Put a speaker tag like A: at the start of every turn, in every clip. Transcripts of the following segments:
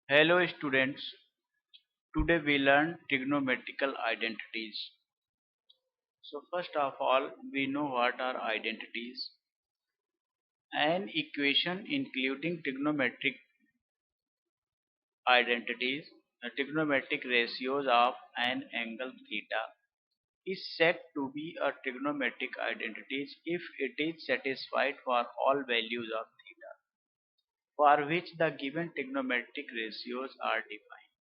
A: Hello students, today we learn trigonometrical identities. So first of all, we know what are identities. An equation including trigonometric identities, trigonometric ratios of an angle theta is said to be a trigonometric identity if it is satisfied for all values of theta, for which the given trigonometric ratios are defined.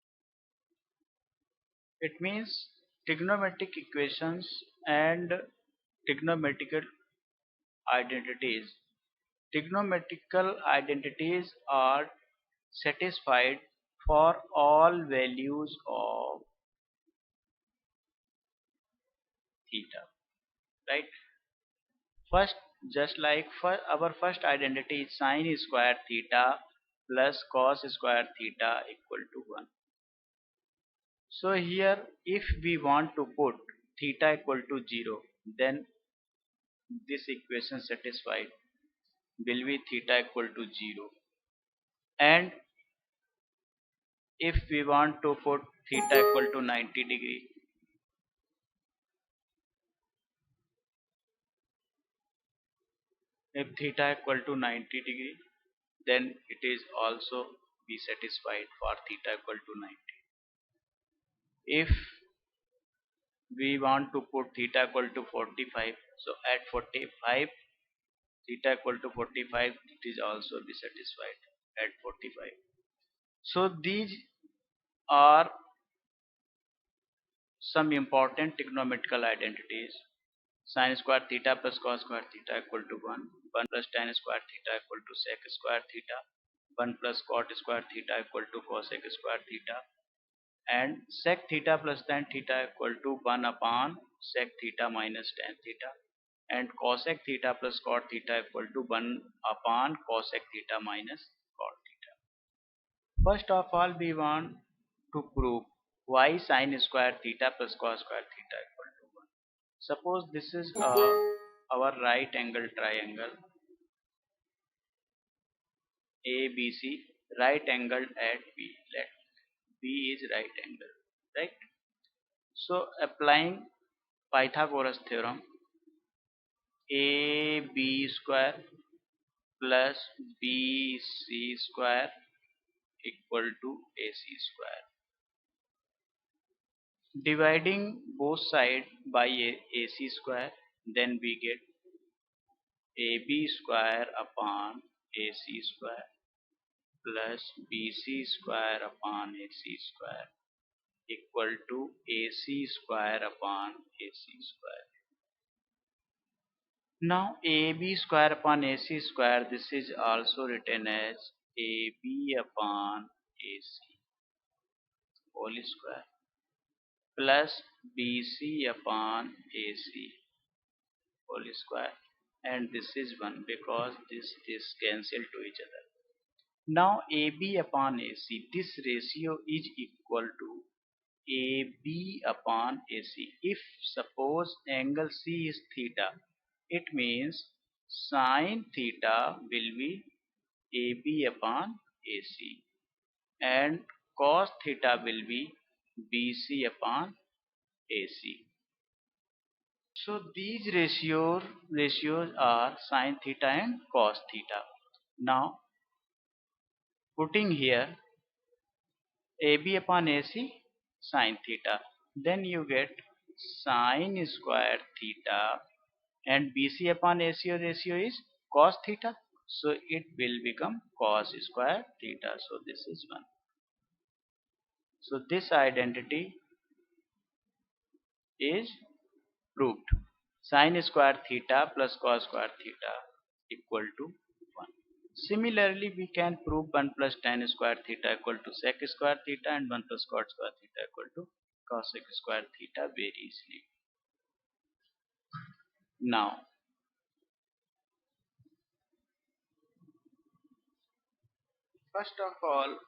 A: It means trigonometric equations and trigonometrical identities. Trigonometrical identities are satisfied for all values of theta, right? First, just like for our first identity is sine square theta plus cos square theta equal to 1. So here if we want to put theta equal to 0, then this equation satisfied will be theta equal to 0. And if we want to put theta equal to 90 degree, if theta equal to 90 degree, then it is also be satisfied for theta equal to 90. If we want to put theta equal to 45, so at 45 theta equal to 45, it is also be satisfied at 45. So these are some important trigonometrical identities. Sin square theta plus cos square theta equal to 1. 1 plus tan square theta equal to sec square theta. 1 plus cot square theta equal to cosec square theta. And sec theta plus tan theta equal to 1 upon sec theta minus tan theta. And cosec theta plus cot theta equal to 1 upon cosec theta minus cot theta. First of all, we want to prove why sin square theta plus cos square theta equal to 1. Suppose this is our right angle triangle ABC, right angled at B. Let B is right angle, right? So applying Pythagoras theorem, AB square plus BC square equal to AC square. Dividing both sides by AC square, then we get AB square upon AC square plus BC square upon AC square equal to AC square upon AC square. Now AB square upon AC square, this is also written as AB upon AC whole square plus BC upon AC whole square, and this is 1 because this cancel to each other. Now AB upon AC, this ratio is equal to AB upon AC. If suppose angle C is theta, it means sine theta will be AB upon AC and cos theta will be BC upon AC. So these ratios are sine theta and cos theta. Now putting here AB upon AC sine theta, then you get sine square theta, and BC upon AC ratio is cos theta, so it will become cos square theta. So this is 1. So this identity is proved. Sine square theta plus cos square theta equal to 1. Similarly, we can prove 1 plus tan square theta equal to sec square theta and 1 plus cot square theta equal to cosec square theta very easily. Now, first of all,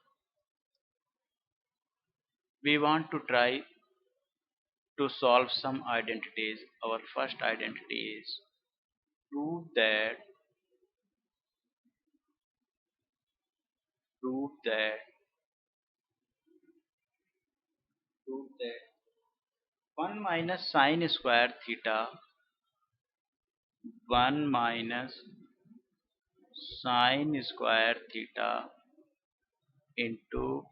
A: we want to try to solve some identities. Our first identity is prove that prove that 1 minus sine square theta 1 minus sine square theta into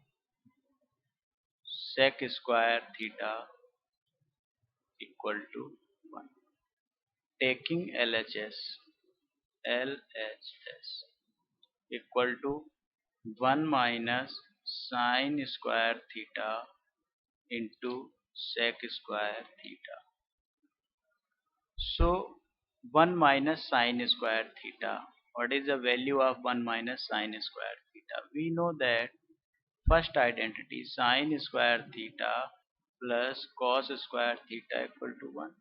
A: sec square theta equal to 1. Taking LHS equal to 1 minus sine square theta into sec square theta. So 1 minus sine square theta. What is the value of 1 minus sine square theta? We know that first identity sine square theta plus cos square theta equal to 1.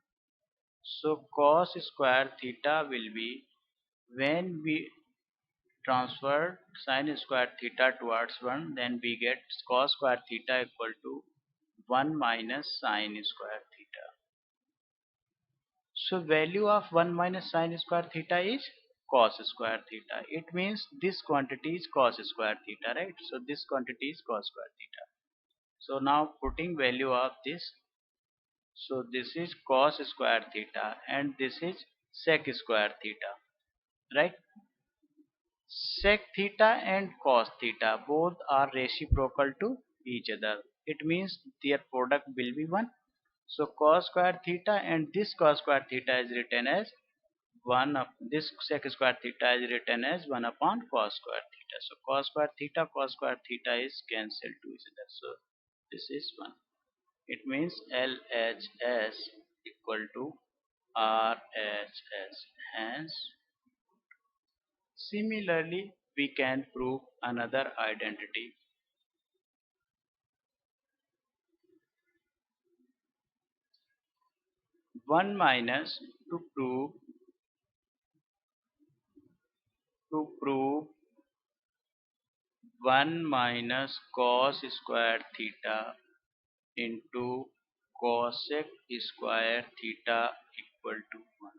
A: So cos square theta will be, when we transfer sine square theta towards 1, then we get cos square theta equal to 1 minus sine square theta. So value of 1 minus sine square theta is cos square theta. It means this quantity is cos square theta, right? So this quantity is cos square theta. So now putting value of this, so this is cos square theta and this is sec square theta, right? Sec theta and cos theta both are reciprocal to each other. It means their product will be 1. So cos square theta and this cos square theta is written as 1 up, this sec square theta is written as 1 upon cos square theta. So cos square theta is cancelled to each other. So this is 1. It means LHS equal to RHS. Hence, similarly, we can prove another identity. One minus to prove 1 minus cos square theta into cosec square theta equal to 1.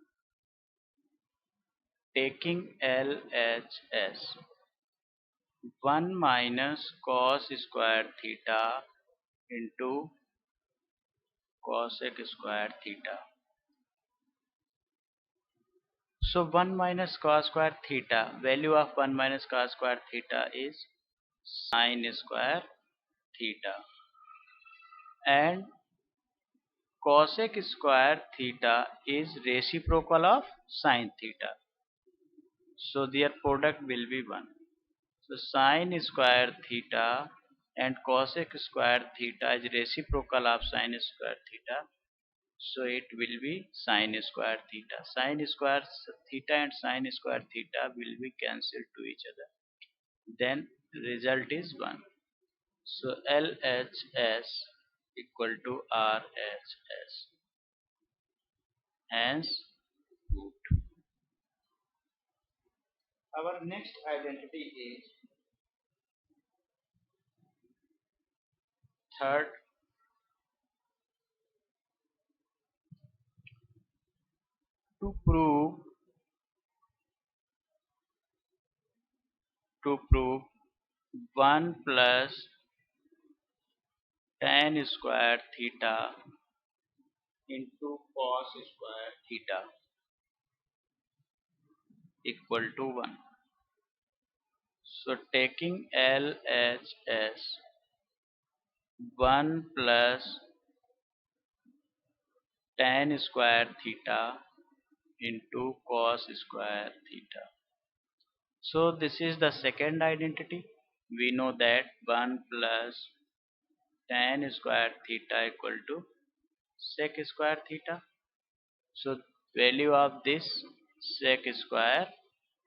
A: Taking LHS, 1 minus cos square theta into cosec square theta. So 1 minus cos square theta, value of 1 minus cos square theta is sine square theta, and cosec square theta is reciprocal of sine theta. So their product will be 1. So sine square theta and cosec square theta is reciprocal of sine square theta. So it will be sine square theta. Sine square theta and sine square theta will be cancelled to each other. Then result is 1. So LHS equal to RHS. Hence, good. Our next identity is third, to prove 1 plus tan square theta into cos square theta equal to 1. So taking LHS, 1 plus tan square theta into cos square theta. So this is the second identity. We know that 1 plus tan square theta equal to sec square theta. So value of this sec square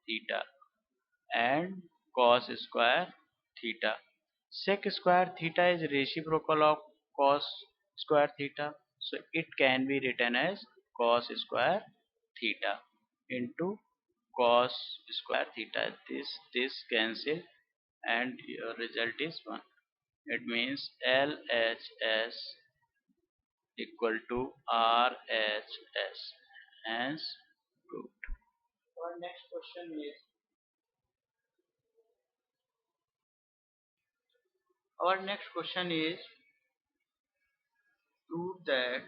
A: theta and cos square theta. Sec square theta is reciprocal of cos square theta. So it can be written as cos square theta into cos square theta. This cancel and your result is 1. It means LHS equal to RHS. Hence proved. Our next question is our next question is prove that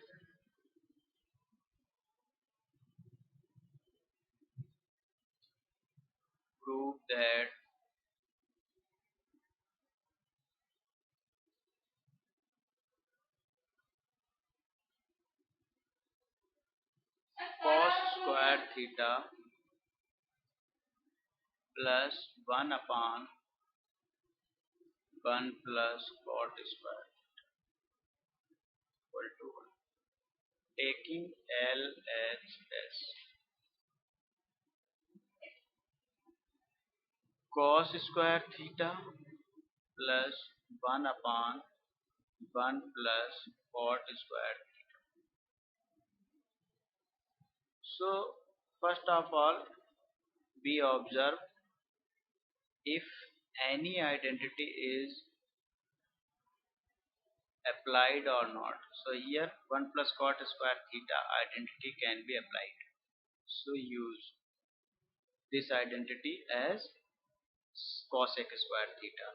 A: prove that cos square theta plus 1 upon 1 plus cot square equal to 1. Taking LHS, cos square theta plus 1 upon 1 plus cot square. So first of all, we observe if any identity is applied or not. So here 1 plus cot square theta identity can be applied. So use this identity as cosec square theta,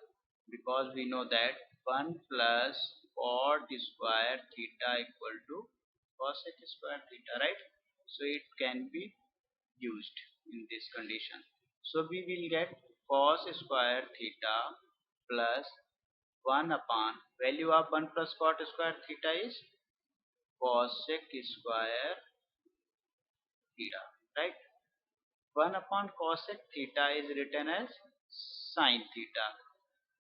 A: because we know that 1 plus cot square theta equal to cosec square theta, right? So it can be used in this condition. So we will get cos square theta plus 1 upon value of 1 plus cot square theta is cosec square theta, right? 1 upon cosec theta is written as sin theta.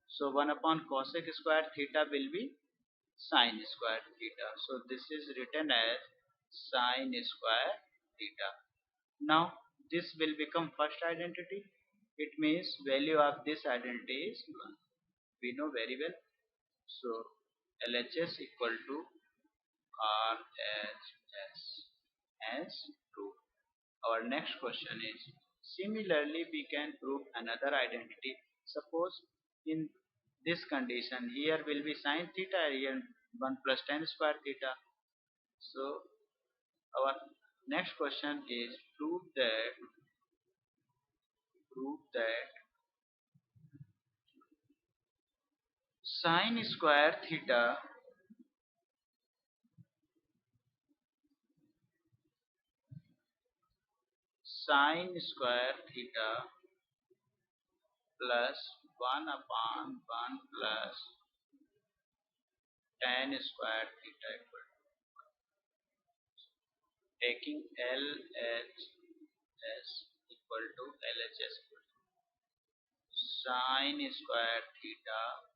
A: So 1 upon cosec square theta will be sin square theta. So this is written as sin square theta. Now this will become first identity. It means value of this identity is 1. We know very well. So LHS equal to RHS as true. Our next question is, similarly we can prove another identity. Suppose in this condition here will be sin theta, here 1 plus tan square theta. So our next question is prove that sin square theta plus 1 upon 1 plus tan square theta equal to, taking LHS equal to LHS equal to sin square theta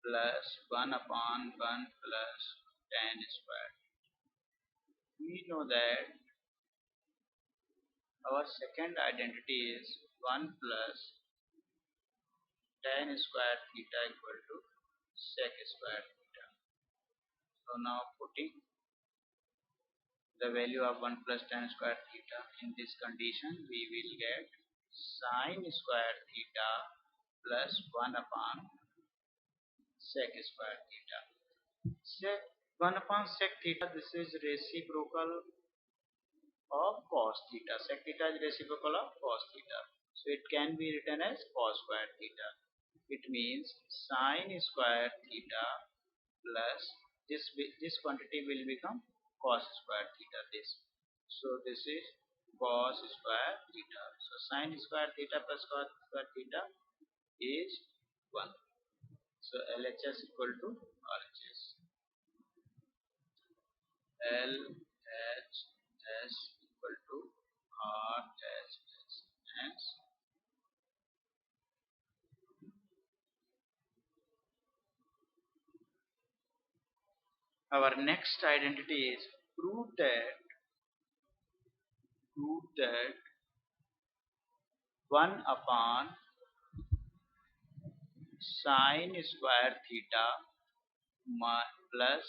A: plus 1 upon 1 plus tan square. We know that our second identity is 1 plus tan square theta equal to sec square theta. So now putting the value of 1 plus tan square theta in this condition, we will get sin square theta plus 1 upon sec square theta. Sec 1 upon sec theta, this is reciprocal of cos theta. Sec theta is reciprocal of cos theta. So it can be written as cos square theta. It means sin square theta plus this quantity will become cos square theta. So this is cos square theta. So sin square theta plus cos square theta is 1. So LHS equal to RHS. LHS equal to RHS. Hence, our next identity is prove that 1 upon sin square theta plus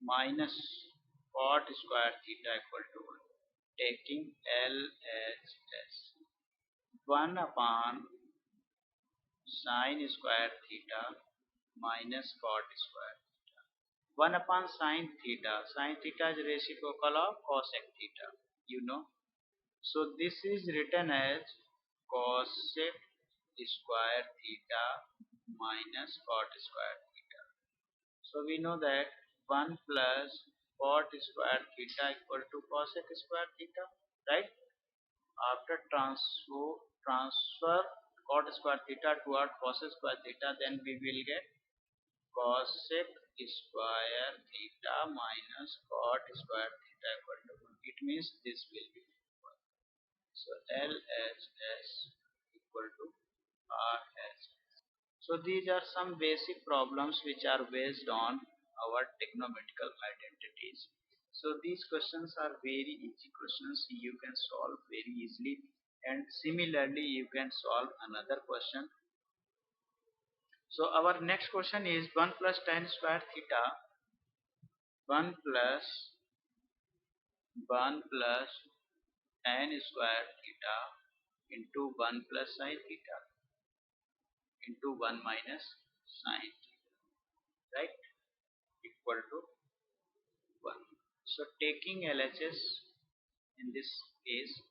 A: minus cot square theta equal to 1. Taking LHS, 1 upon sin square theta minus cot square theta. 1 upon sin theta. Sin theta is reciprocal of cosec theta, you know. So this is written as cosec square theta minus cot square theta. So we know that 1 plus cot square theta equal to cosec square theta, right? After transfer cot square theta toward cosec square theta, then we will get cosec square theta minus cot square theta equal to 1. It means this will be 1. So LHS equal to RHS. So these are some basic problems which are based on our trigonometrical identities. So these questions are very easy questions, you can solve very easily, and similarly you can solve another question. So our next question is 1 plus tan square theta 1 plus 1 plus tan square theta into 1 plus sin theta into 1 minus sin theta, right, equal to 1. So taking LHS in this case,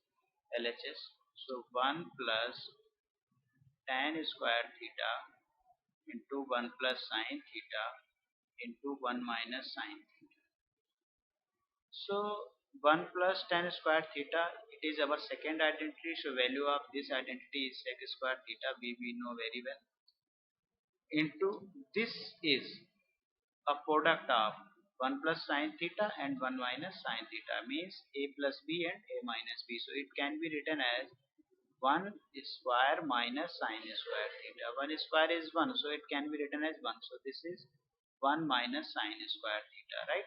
A: LHS, so 1 plus tan square theta into 1 plus sin theta into 1 minus sin theta. So 1 plus tan square theta, it is our second identity. So value of this identity is sec square theta, we know very well. Into this is a product of 1 plus sin theta and 1 minus sin theta, means a plus b and a minus b. So it can be written as 1 square minus sin square theta. 1 square is 1, so it can be written as 1. So this is 1 minus sin square theta, right?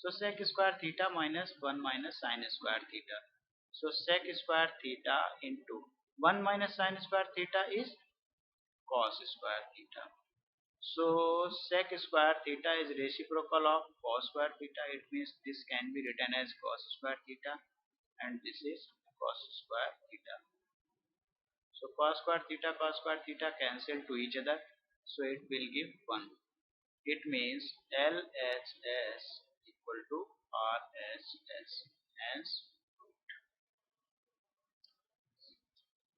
A: So sec square theta minus 1 minus sin square theta. So sec square theta into 1 minus sin square theta is cos square theta. So sec square theta is reciprocal of cos square theta. It means this can be written as cos square theta and this is cos square theta. So cos square theta cancel to each other. So it will give 1. It means LHS equal to RHS. Hence,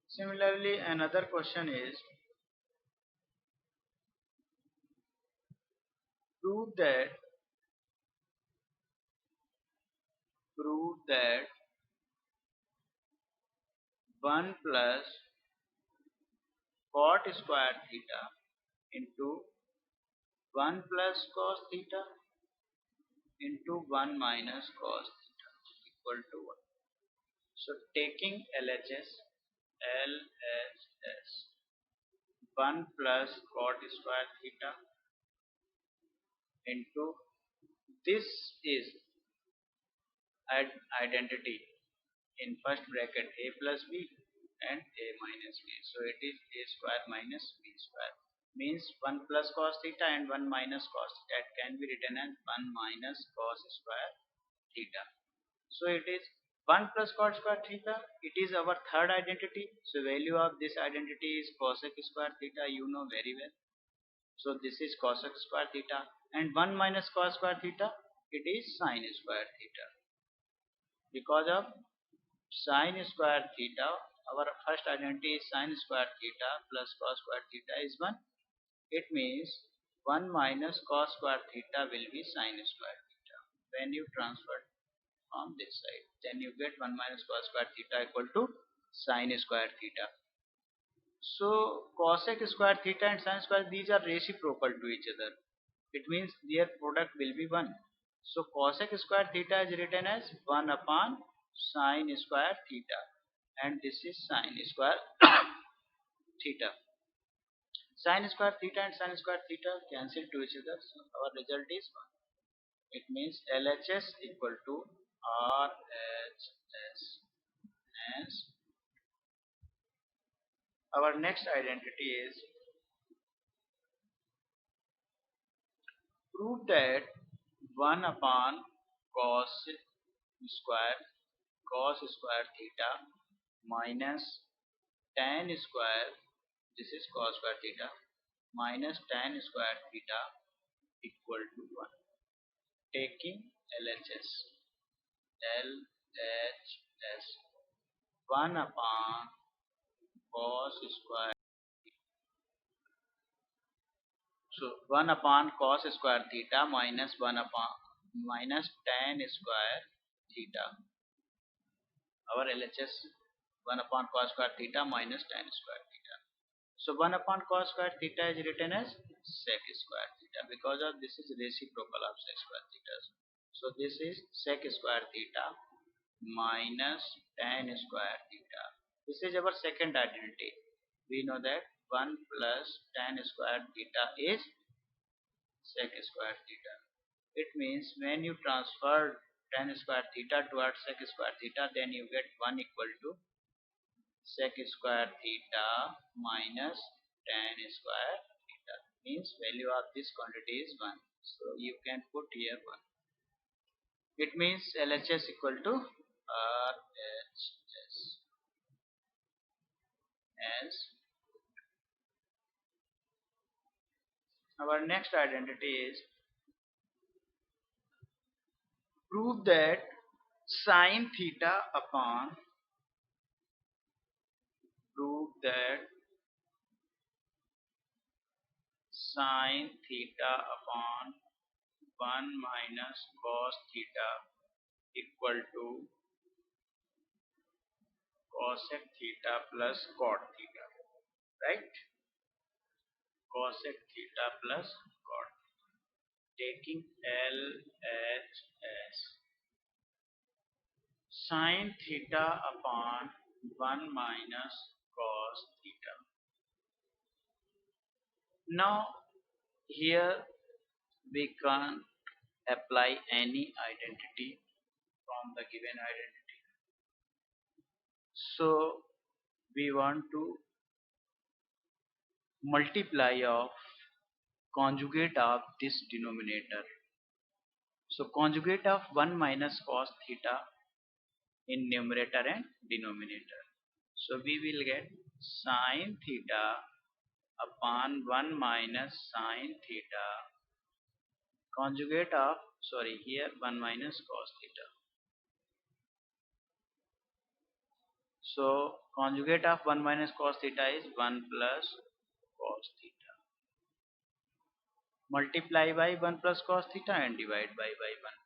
A: similarly, another question is prove that 1 plus cot square theta into 1 plus cos theta into 1 minus cos theta equal to 1. So taking LHS, 1 plus cot square theta into this is identity in first bracket a plus b and a minus b. So it is a square minus b square, means 1 plus cos theta and 1 minus cos theta. It can be written as 1 minus cos square theta. So it is 1 plus cot square theta. It is our third identity. So value of this identity is cosec square theta, you know very well. So this is cosec square theta and 1 minus cos square theta, it is sin square theta. Because of sin square theta, our first identity is sin square theta plus cos square theta is 1. It means 1 minus cos square theta will be sin square theta. When you transfer on this side, then you get 1 minus cos square theta equal to sin square theta. So cosec square theta and sin square, these are reciprocal to each other. It means their product will be 1. So cosec square theta is written as 1 upon sin square theta and this is sin square theta. Sin square theta and sin square theta cancel to each other. So our result is 1. It means LHS equal to RHS. Hence our next identity is prove that 1 upon cos square theta minus tan square, this is cos square theta, minus tan square theta equal to 1. Taking LHS, 1 upon cos square So 1 upon cos square theta minus 1 upon minus tan square theta. Our LHS 1 upon cos square theta minus tan square theta. So 1 upon cos square theta is written as sec square theta because of this is reciprocal of sec square theta. So this is sec square theta minus tan square theta. This is our second identity. We know that 1 plus tan square theta is sec square theta. It means when you transfer tan square theta towards sec square theta, then you get 1 equal to sec square theta minus tan square theta. Means value of this quantity is 1. So you can put here 1. It means LHS equal to RHS as our next identity is prove that sine theta upon prove that sine theta upon 1 minus cos theta equal to cosec theta plus cot theta, right? Cosec theta plus cot. Taking LHS sine theta upon 1 minus cos theta. Now here we can apply any identity from the given identity. So we want to multiply of conjugate of this denominator. So conjugate of 1 minus cos theta in numerator and denominator. So we will get sine theta upon 1 minus sine theta conjugate of here 1 minus cos theta. So conjugate of 1 minus cos theta is 1 plus cos theta. Multiply by 1 plus cos theta and divide by 1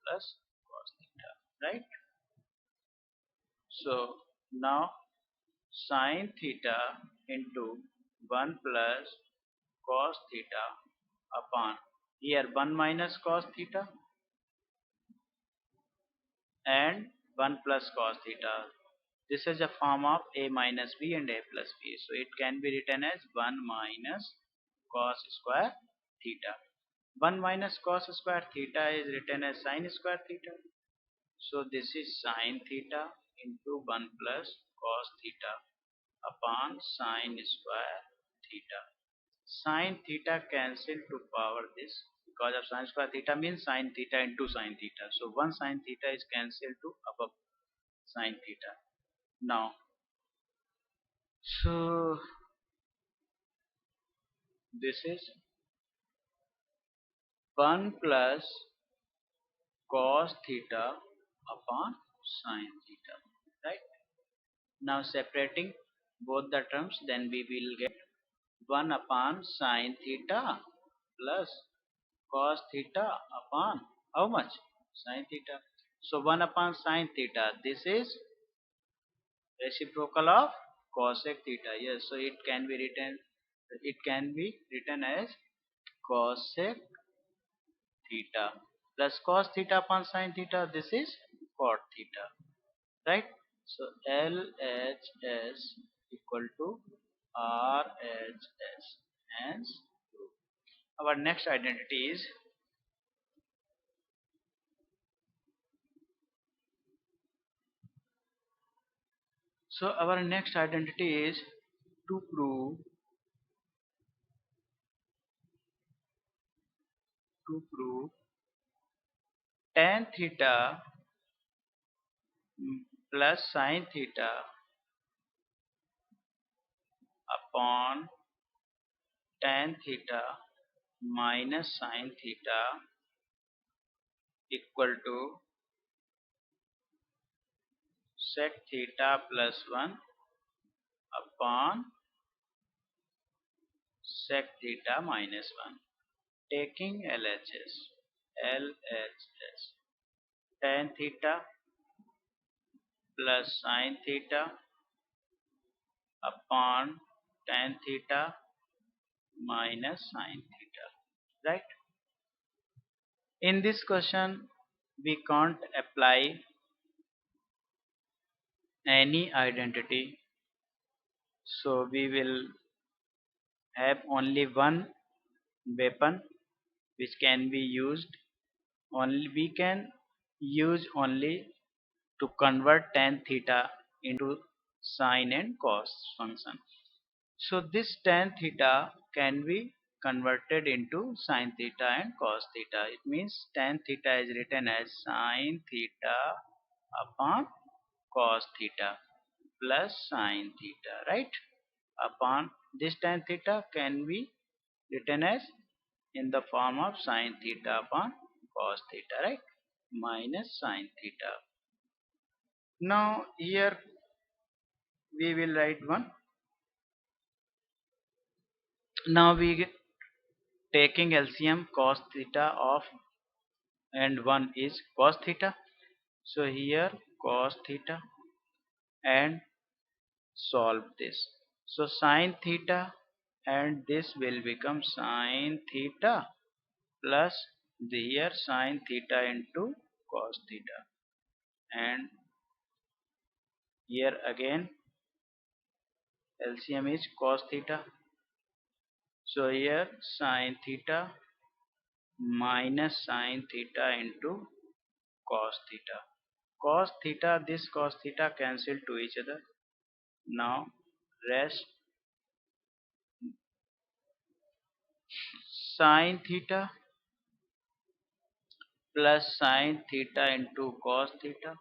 A: plus cos theta, right? So now sine theta into 1 plus cos theta upon here 1 minus cos theta and 1 plus cos theta. This is a form of a minus b and a plus b. So it can be written as 1 minus cos square theta. 1 minus cos square theta is written as sine square theta. So this is sine theta into 1 plus cos theta upon sine square theta. Sine theta cancel to power this because of sine square theta means sine theta into sine theta. So one sine theta is cancelled to above sine theta. Now, so this is 1 plus cos theta upon sine theta, right? Now separating both the terms, then we will get 1 upon sine theta plus cos theta upon how much? Sine theta. So 1 upon sine theta, this is reciprocal of cosec theta. Yes, so it can be written as cosec theta plus cos theta upon sine theta. This is cot theta, right? So LHS equal to RHS. Hence, our next identity is to prove tan theta plus sine theta upon tan theta minus sine theta equal to sec theta plus 1 upon sec theta minus 1. taking LHS tan theta plus sin theta upon tan theta minus sin theta, right? In this question we can't apply any identity, so we will have only one weapon which can be used. Only we can use only to convert tan theta into sine and cos function. So this tan theta can be converted into sine theta and cos theta. It means tan theta is written as sine theta upon cos theta plus sine theta, right? Upon this tan theta can be written as in the form of sine theta upon cos theta, right? Minus sine theta. Now here we will write one. Now we taking LCM cos theta of and 1 is cos theta. So here cos theta and solve this. So sine theta and this will become sine theta plus the here sine theta into cos theta, and here again LCM is cos theta. So here sine theta minus sine theta into cos theta. Cos theta, this cos theta cancel to each other. Now rest sine theta plus sine theta into cos theta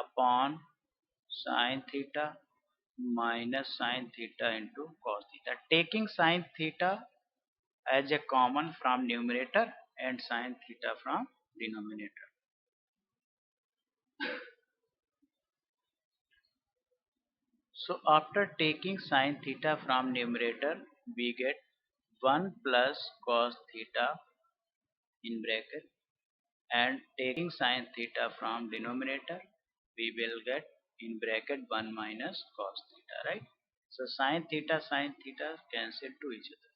A: upon sine theta minus sine theta into cos theta. Taking sine theta as a common from numerator and sine theta from denominator. So after taking sine theta from numerator, we get 1 plus cos theta in bracket, and taking sine theta from denominator, we will get in bracket 1 minus cos theta, right? So sine theta cancel to each other.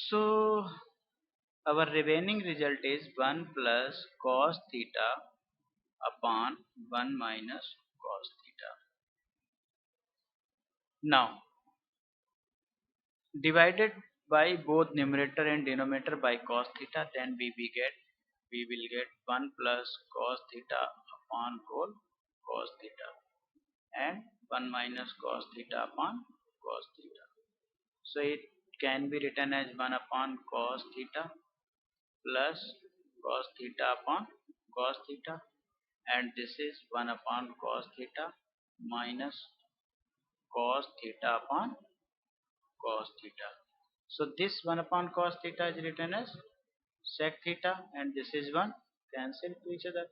A: So our remaining result is 1 plus cos theta upon 1 minus cos theta. Now divided by both numerator and denominator by cos theta, then we will get 1 plus cos theta upon whole cos theta and 1 minus cos theta upon cos theta. So it can be written as 1 upon cos theta plus cos theta upon cos theta, and this is 1 upon cos theta minus cos theta upon cos theta. So this 1 upon cos theta is written as sec theta, and this is 1 cancel to each other,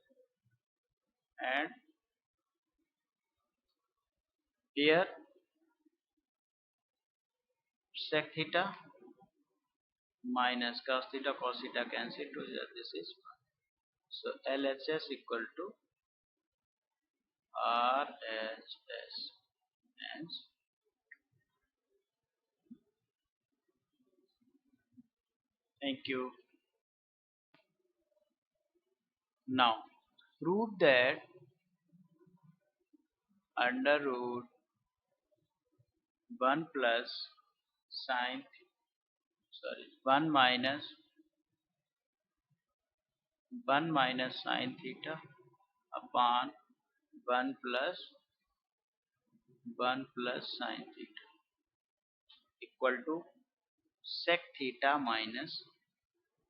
A: and here sec theta minus cos theta cancel to each other. This is 1. So LHS equal to RHS. And thank you. Now prove that under root 1 plus sine 1 minus sine theta upon 1 plus sine theta equal to sec theta minus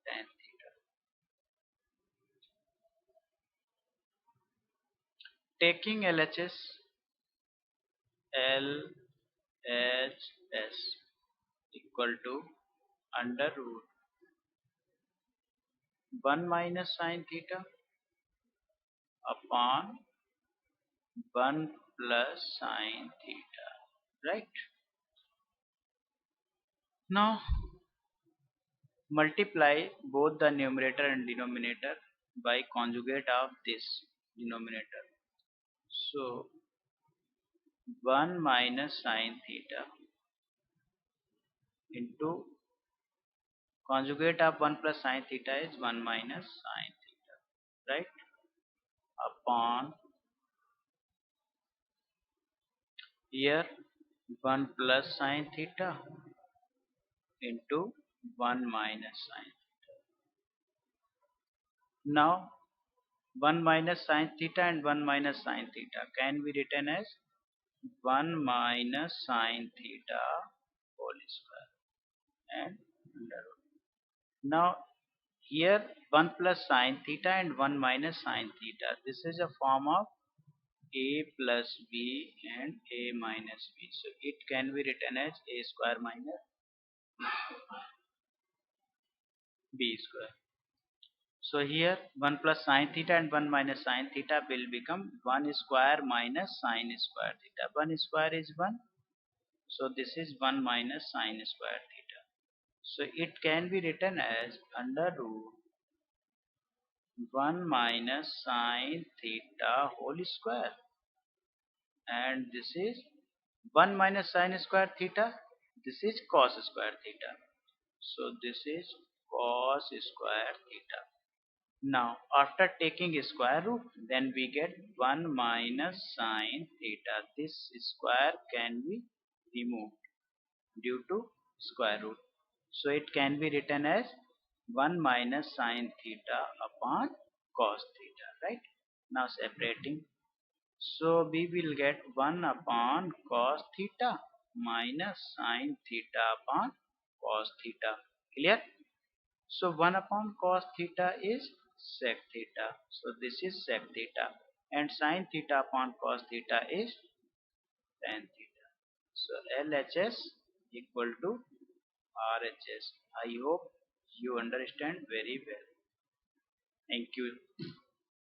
A: tan theta. Taking LHS equal to under root 1 minus sine theta upon 1 plus sine theta, right? Now multiply both the numerator and denominator by conjugate of this denominator. So 1 minus sine theta into conjugate of 1 plus sine theta is 1 minus sine theta, right? Upon here 1 plus sine theta into 1 minus sine. Now 1 minus sine theta and 1 minus sine theta can be written as 1 minus sine theta whole square and under root. Now here 1 plus sine theta and 1 minus sine theta. This is a form of a plus b and a minus b. So it can be written as a square minus b square. So here 1 plus sine theta and 1 minus sine theta will become 1 square minus sine square theta. 1 square is 1. So this is 1 minus sine square theta. So it can be written as under root 1 minus sine theta whole square. And this is 1 minus sine square theta. This is cos square theta. So this is cos square theta. Now after taking square root, then we get 1 minus sine theta. This square can be removed due to square root. So it can be written as 1 minus sine theta upon cos theta, right? Now separating. So we will get 1 upon cos theta minus sine theta upon cos theta. Clear? So 1 upon cos theta is sec theta. So this is sec theta. And sine theta upon cos theta is tan theta. So LHS equal to RHS. I hope you understand very well. Thank you.